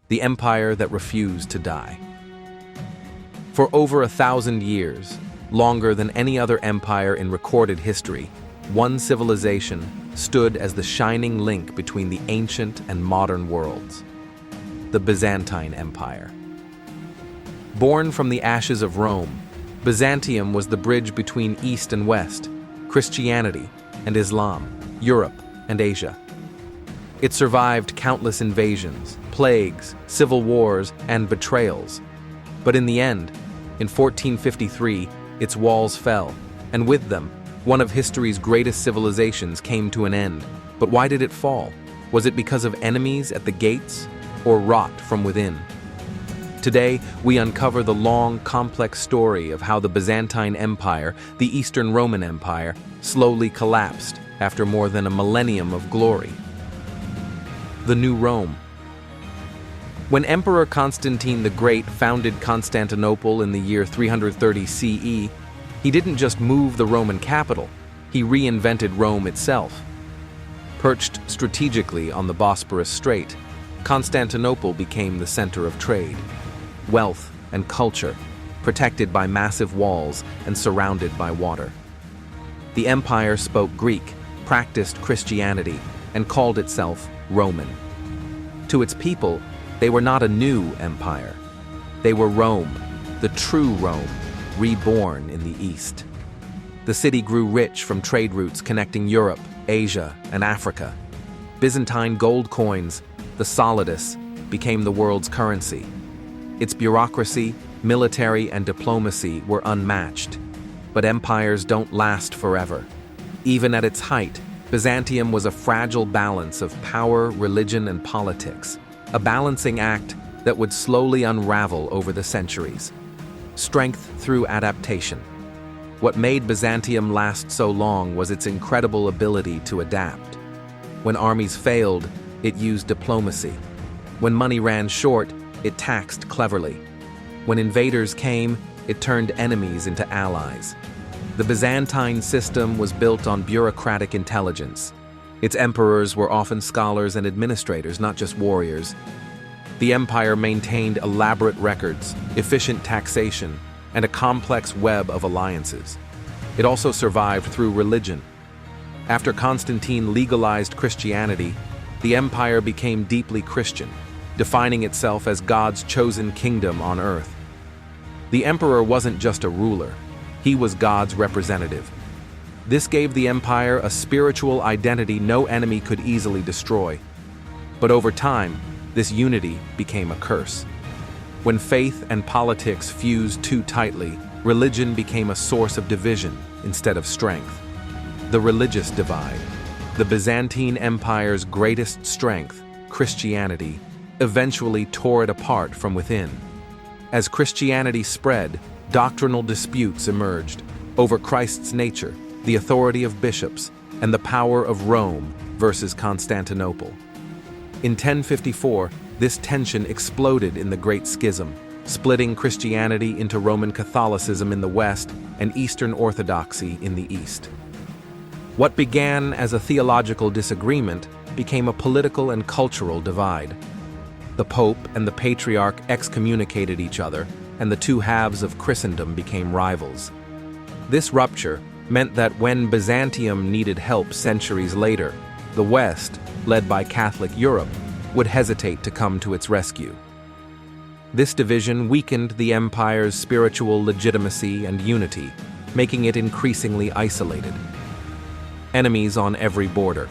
the empire that refused to die. For over 1,000 years, longer than any other empire in recorded history, one civilization stood as the shining link between the ancient and modern worlds: the Byzantine Empire. Born from the ashes of Rome, Byzantium was the bridge between East and West, Christianity and Islam, Europe and Asia. It survived countless invasions, plagues, civil wars, and betrayals. But in the end, in 1453, its walls fell, and with them, one of history's greatest civilizations came to an end. But why did it fall? Was it because of enemies at the gates, or rot from within? Today, we uncover the long, complex story of how the Byzantine Empire, the Eastern Roman Empire, slowly collapsed after more than a millennium of glory. The New Rome. When Emperor Constantine the Great founded Constantinople in the year 330 CE, he didn't just move the Roman capital, he reinvented Rome itself. Perched strategically on the Bosporus Strait, Constantinople became the center of trade, wealth, and culture, protected by massive walls and surrounded by water. The empire spoke Greek, practiced Christianity, and called itself Roman. To its people, they were not a new empire. They were Rome, the true Rome, reborn in the East. The city grew rich from trade routes connecting Europe, Asia, and Africa. Byzantine gold coins, the solidus, became the world's currency. Its bureaucracy, military, and diplomacy were unmatched. But empires don't last forever. Even at its height, Byzantium was a fragile balance of power, religion, and politics, a balancing act that would slowly unravel over the centuries. Strength through adaptation. What made Byzantium last so long was its incredible ability to adapt. When armies failed, it used diplomacy. When money ran short, it taxed cleverly. When invaders came, it turned enemies into allies. The Byzantine system was built on bureaucratic intelligence. Its emperors were often scholars and administrators, not just warriors. The empire maintained elaborate records, efficient taxation, and a complex web of alliances. It also survived through religion. After Constantine legalized Christianity, the empire became deeply Christian, defining itself as God's chosen kingdom on earth. The emperor wasn't just a ruler, he was God's representative. This gave the empire a spiritual identity no enemy could easily destroy. But over time, this unity became a curse. When faith and politics fused too tightly, religion became a source of division instead of strength. The religious divide, the Byzantine Empire's greatest strength, Christianity, eventually tore it apart from within. As Christianity spread, doctrinal disputes emerged over Christ's nature, the authority of bishops, and the power of Rome versus Constantinople. In 1054, this tension exploded in the Great Schism, splitting Christianity into Roman Catholicism in the West and Eastern Orthodoxy in the East. What began as a theological disagreement became a political and cultural divide. The Pope and the Patriarch excommunicated each other, and the two halves of Christendom became rivals. This rupture meant that when Byzantium needed help centuries later, the West, led by Catholic Europe, would hesitate to come to its rescue. This division weakened the empire's spiritual legitimacy and unity, making it increasingly isolated. Enemies on every border.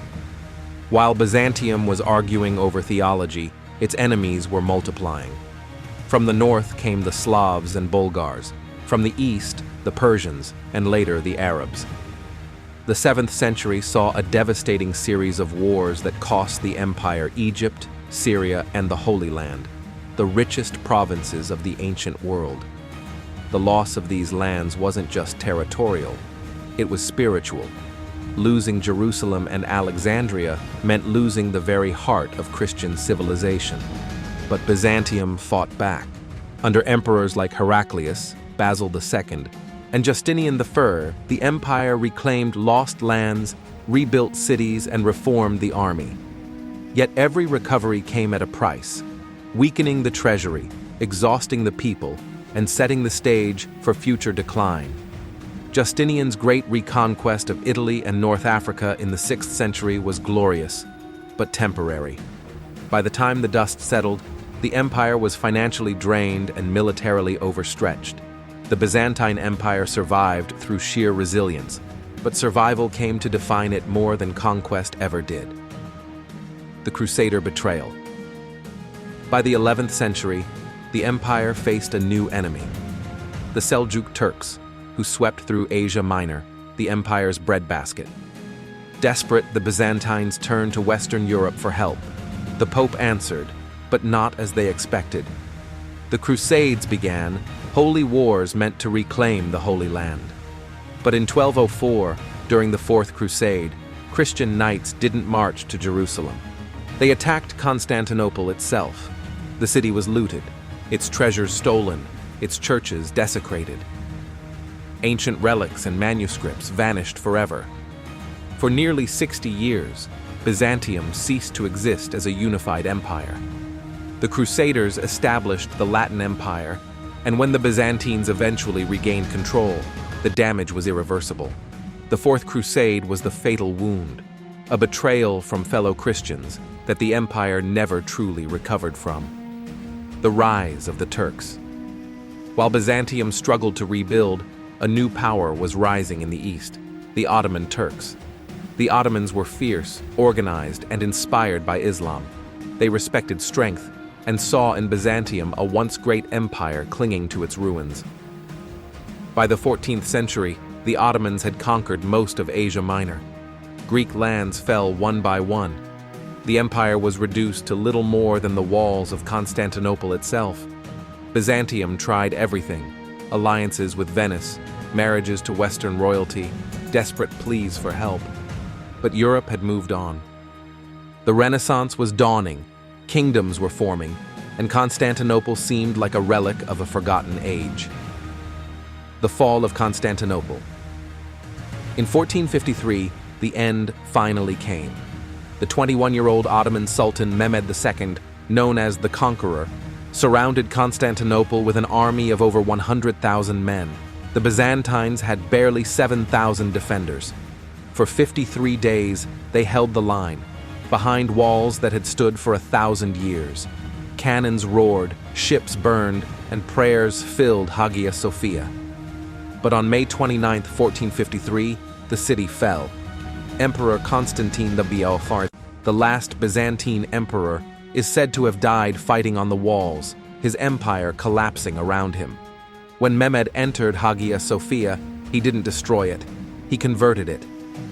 While Byzantium was arguing over theology, its enemies were multiplying. From the north came the Slavs and Bulgars, from the east, the Persians, and later the Arabs. The 7th century saw a devastating series of wars that cost the empire Egypt, Syria, and the Holy Land, the richest provinces of the ancient world. The loss of these lands wasn't just territorial, it was spiritual. Losing Jerusalem and Alexandria meant losing the very heart of Christian civilization. But Byzantium fought back. Under emperors like Heraclius, Basil II, and Justinian I, the empire reclaimed lost lands, rebuilt cities, and reformed the army. Yet every recovery came at a price. weakening the treasury, exhausting the people, and setting the stage for future decline. Justinian's great reconquest of Italy and North Africa in the 6th century was glorious, but temporary. By the time the dust settled, the empire was financially drained and militarily overstretched. The Byzantine Empire survived through sheer resilience, but survival came to define it more than conquest ever did. The Crusader betrayal. By the 11th century, the empire faced a new enemy: the Seljuk Turks, who swept through Asia Minor, the empire's breadbasket. Desperate, the Byzantines turned to Western Europe for help. The Pope answered, but not as they expected. The Crusades began, holy wars meant to reclaim the Holy Land. But in 1204, during the Fourth Crusade, Christian knights didn't march to Jerusalem. They attacked Constantinople itself. The city was looted, its treasures stolen, its churches desecrated. Ancient relics and manuscripts vanished forever. For nearly 60 years, Byzantium ceased to exist as a unified empire. The Crusaders established the Latin Empire, and when the Byzantines eventually regained control, the damage was irreversible. The Fourth Crusade was the fatal wound, a betrayal from fellow Christians that the empire never truly recovered from. The rise of the Turks. While Byzantium struggled to rebuild, a new power was rising in the east: the Ottoman Turks. The Ottomans were fierce, organized, and inspired by Islam. They respected strength and saw in Byzantium a once great empire clinging to its ruins. By the 14th century, the Ottomans had conquered most of Asia Minor. Greek lands fell one by one. The empire was reduced to little more than the walls of Constantinople itself. Byzantium tried everything: alliances with Venice, marriages to Western royalty, desperate pleas for help. But Europe had moved on. The Renaissance was dawning, kingdoms were forming, and Constantinople seemed like a relic of a forgotten age. The fall of Constantinople. In 1453, the end finally came. The 21-year-old Ottoman Sultan Mehmed II, known as the Conqueror, surrounded Constantinople with an army of over 100,000 men. The Byzantines had barely 7,000 defenders. For 53 days, they held the line, behind walls that had stood for 1,000 years. Cannons roared, ships burned, and prayers filled Hagia Sophia. But on May 29, 1453, the city fell. Emperor Constantine the last Byzantine emperor, is said to have died fighting on the walls, his empire collapsing around him. When Mehmed entered Hagia Sophia, he didn't destroy it. He converted it,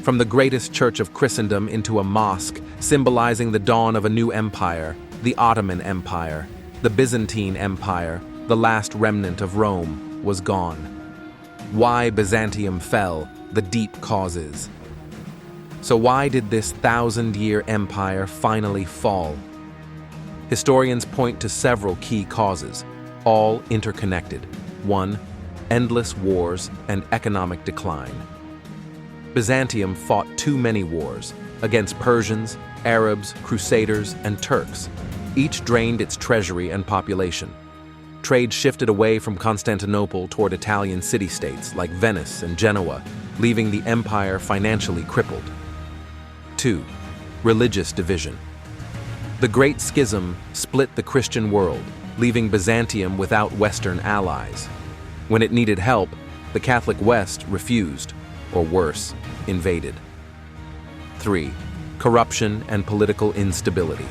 from the greatest church of Christendom into a mosque, symbolizing the dawn of a new empire, the Ottoman Empire. The Byzantine Empire, the last remnant of Rome, was gone. Why Byzantium fell, the deep causes. So why did this 1,000-year empire finally fall? Historians point to several key causes, all interconnected. 1. Endless wars and economic decline. Byzantium fought too many wars against Persians, Arabs, Crusaders, and Turks. Each drained its treasury and population. Trade shifted away from Constantinople toward Italian city-states like Venice and Genoa, leaving the empire financially crippled. 2. Religious division. The Great Schism split the Christian world, leaving Byzantium without Western allies. When it needed help, the Catholic West refused, or worse, invaded. 3. Corruption and political instability.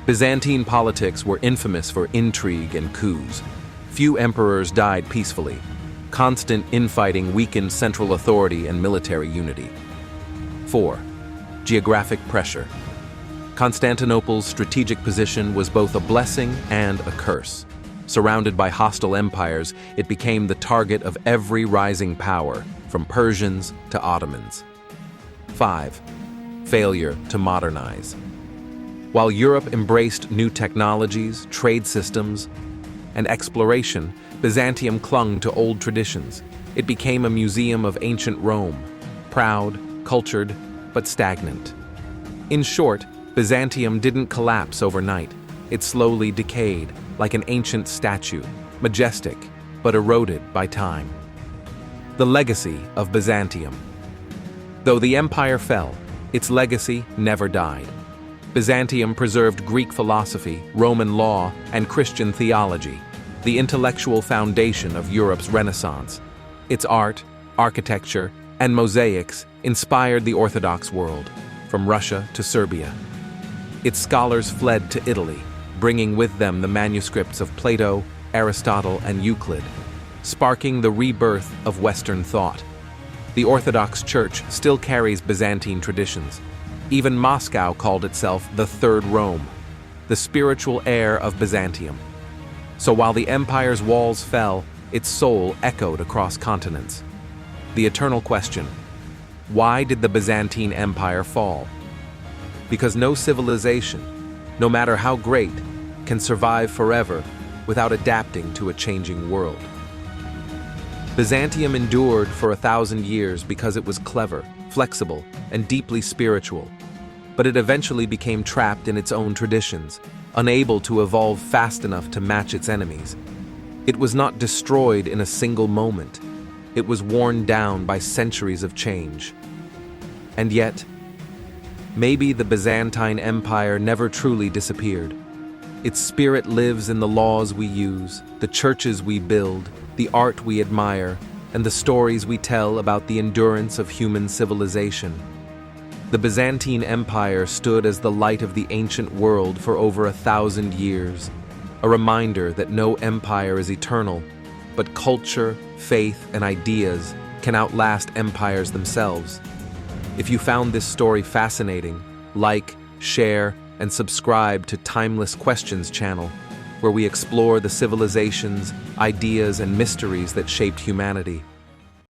Byzantine politics were infamous for intrigue and coups. Few emperors died peacefully. Constant infighting weakened central authority and military unity. 4. Geographic pressure. Constantinople's strategic position was both a blessing and a curse. Surrounded by hostile empires, it became the target of every rising power, from Persians to Ottomans. 5. Failure to modernize. While Europe embraced new technologies, trade systems, and exploration, Byzantium clung to old traditions. It became a museum of ancient Rome, proud, cultured, but stagnant. In short, Byzantium didn't collapse overnight. it slowly decayed, like an ancient statue, majestic, but eroded by time. The legacy of Byzantium. Though the empire fell, its legacy never died. Byzantium preserved Greek philosophy, Roman law, and Christian theology, the intellectual foundation of Europe's Renaissance. Its art, architecture, and mosaics inspired the Orthodox world, from Russia to Serbia. Its scholars fled to Italy, bringing with them the manuscripts of Plato, Aristotle, and Euclid, sparking the rebirth of Western thought. The Orthodox Church still carries Byzantine traditions. Even Moscow called itself the Third Rome, the spiritual heir of Byzantium. So while the empire's walls fell, its soul echoed across continents. The eternal question: why did the Byzantine Empire fall? Because no civilization, no matter how great, can survive forever without adapting to a changing world. Byzantium endured for 1,000 years because it was clever, flexible, and deeply spiritual. But it eventually became trapped in its own traditions, unable to evolve fast enough to match its enemies. It was not destroyed in a single moment. It was worn down by centuries of change. And yet, maybe the Byzantine Empire never truly disappeared. Its spirit lives in the laws we use, the churches we build, the art we admire, and the stories we tell about the endurance of human civilization. The Byzantine Empire stood as the light of the ancient world for over 1,000 years, a reminder that no empire is eternal, but culture, faith, and ideas can outlast empires themselves. If you found this story fascinating, like, share, and subscribe to Timeless Questions channel, where we explore the civilizations, ideas, and mysteries that shaped humanity.